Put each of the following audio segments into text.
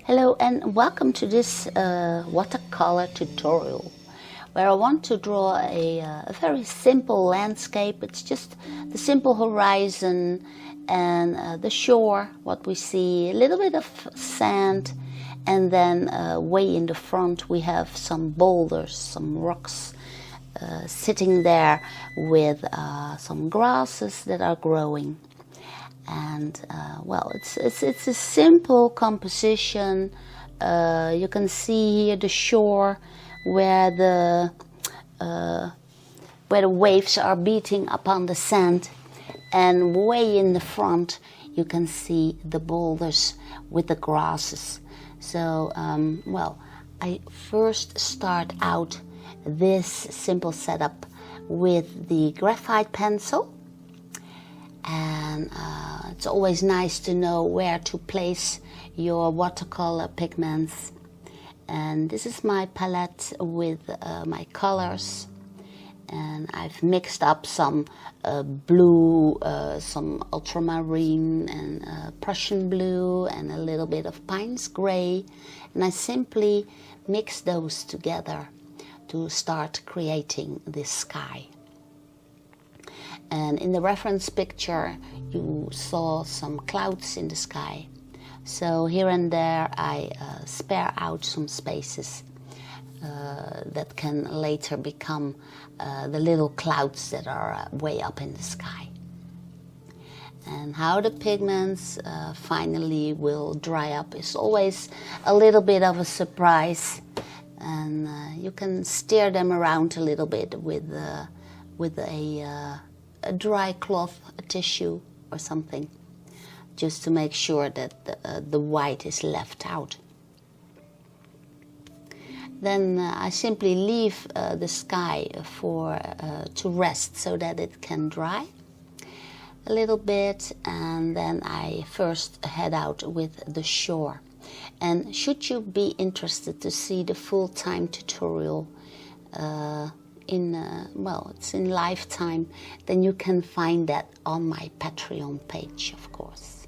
Hello and welcome to this watercolor tutorial where I want to draw a very simple landscape. It's just the simple horizon and the shore, what we see, a little bit of sand, and then way in the front we have some boulders, some rocks sitting there with some grasses that are growing. And well, it's a simple composition. You can see here the shore where the waves are beating upon the sand, and way in the front you can see the boulders with the grasses. So well, I first start out this simple setup with the graphite pencil. And it's always nice to know where to place your watercolor pigments. And this is my palette with my colors. And I've mixed up some blue, some ultramarine and Prussian blue and a little bit of Pines gray. And I simply mix those together to start creating this sky. And in the reference picture you saw some clouds in the sky. So here and there I spare out some spaces that can later become the little clouds that are way up in the sky. And how the pigments finally will dry up is always a little bit of a surprise. And you can steer them around a little bit with a dry cloth, a tissue or something, just to make sure that the white is left out. Then I simply leave the sky to rest so that it can dry a little bit, and then I first head out with the shore. And should you be interested to see the full-time tutorial well, it's in lifetime, then you can find that on my Patreon page, of course.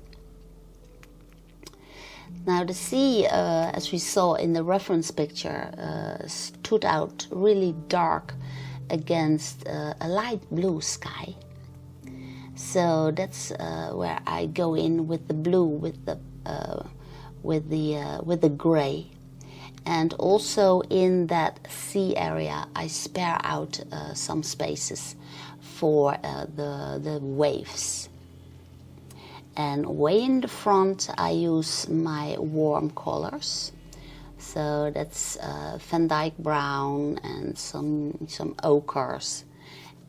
Now the sea, as we saw in the reference picture, stood out really dark against a light blue sky. So that's where I go in with the blue, with the gray. And also in that sea area I spare out some spaces for the waves. And way in the front I use my warm colors. So that's Van Dyke brown and some ochres.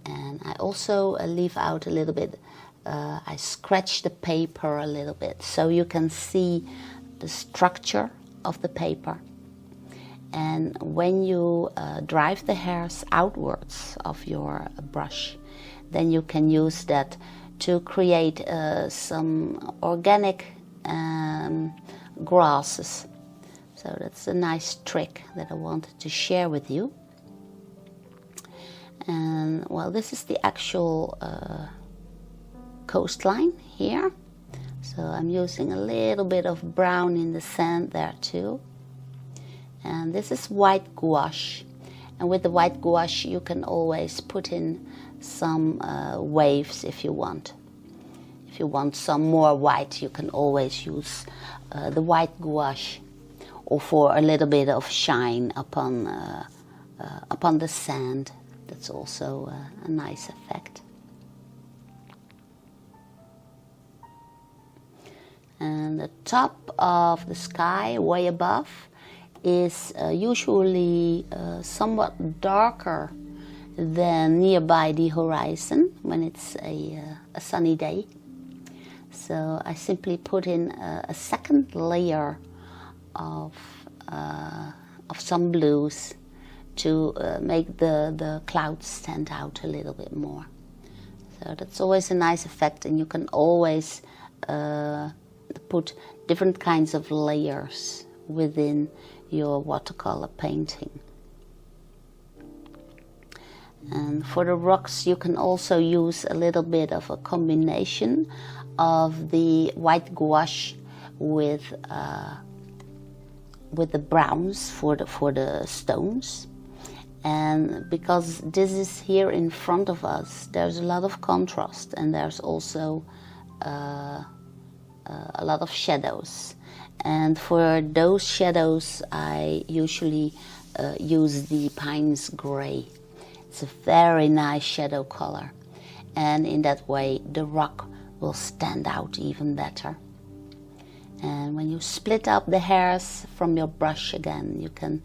And I also leave out a little bit, I scratch the paper a little bit so you can see the structure of the paper. And when you drive the hairs outwards of your brush, then you can use that to create some organic grasses. So that's a nice trick that I wanted to share with you. And well, this is the actual coastline here. So I'm using a little bit of brown in the sand there too. And this is white gouache, and with the white gouache you can always put in some waves if you want. If you want some more white, you can always use the white gouache, or for a little bit of shine upon the sand. That's also a nice effect. And the top of the sky, way above, is usually somewhat darker than nearby the horizon when it's a sunny day. So I simply put in a second layer of some blues to make the clouds stand out a little bit more. So that's always a nice effect, and you can always put different kinds of layers within your watercolor painting. And for the rocks you can also use a little bit of a combination of the white gouache with with the browns for the stones. And because this is here in front of us, there's a lot of contrast, and there's also a lot of shadows. And for those shadows, I usually use the Pines Gray. It's a very nice shadow color, and in that way the rock will stand out even better. And when you split up the hairs from your brush again, you can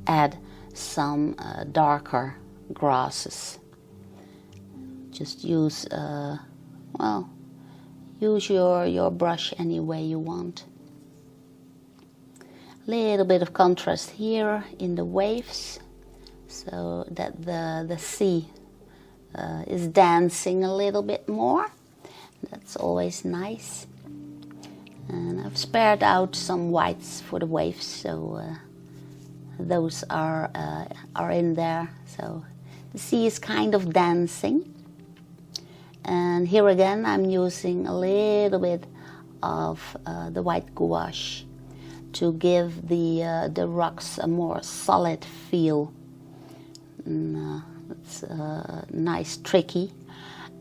add some darker grasses. Just use use your brush any way you want. Little bit of contrast here in the waves, so that the sea is dancing a little bit more. That's always nice. And I've spared out some whites for the waves, so those are in there. So the sea is kind of dancing. And here again I'm using a little bit of the white gouache to give the rocks a more solid feel. It's nice, tricky.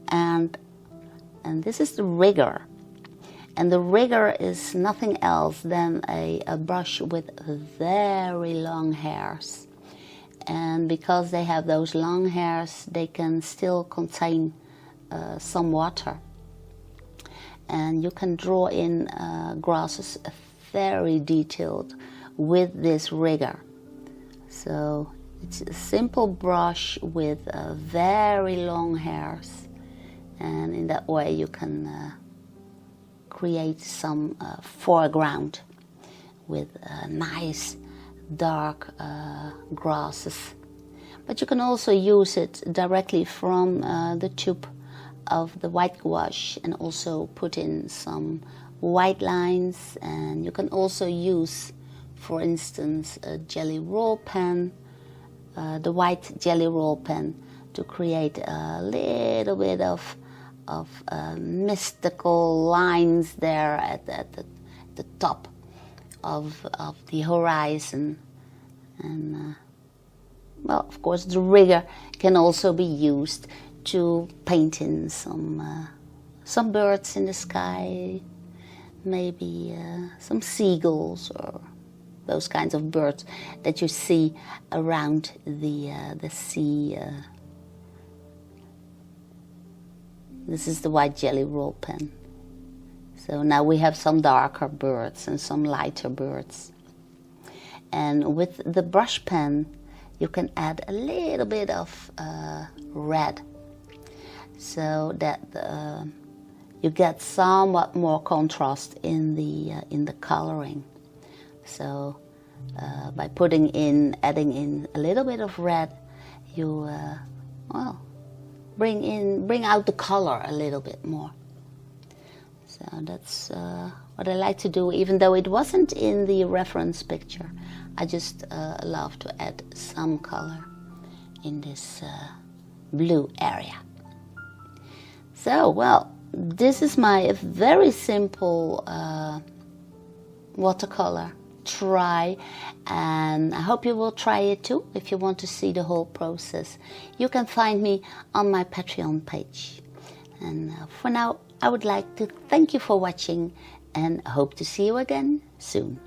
And this is the rigger. And the rigger is nothing else than a brush with very long hairs. And because they have those long hairs, they can still contain some water. And you can draw in grasses very detailed with this rigger. So it's a simple brush with very long hairs, and in that way you can create some foreground with nice dark grasses. But you can also use it directly from the tube of the white gouache and also put in some white lines. And you can also use, for instance, a jelly roll pen, the white jelly roll pen, to create a little bit of mystical lines there at the top of the horizon. And well, of course, the rigger can also be used to paint in some birds in the sky, maybe some seagulls or those kinds of birds that you see around the sea. This is the white jelly roll pen. So now we have some darker birds and some lighter birds. And with the brush pen, you can add a little bit of red, so that you get somewhat more contrast in the coloring. So by adding in a little bit of red, you bring out the color a little bit more. So that's what I like to do, even though it wasn't in the reference picture. I just love to add some color in this blue area. So, well, this is my very simple watercolor try, and I hope you will try it too if you want to see the whole process. You can find me on my Patreon page. And for now, I would like to thank you for watching and hope to see you again soon.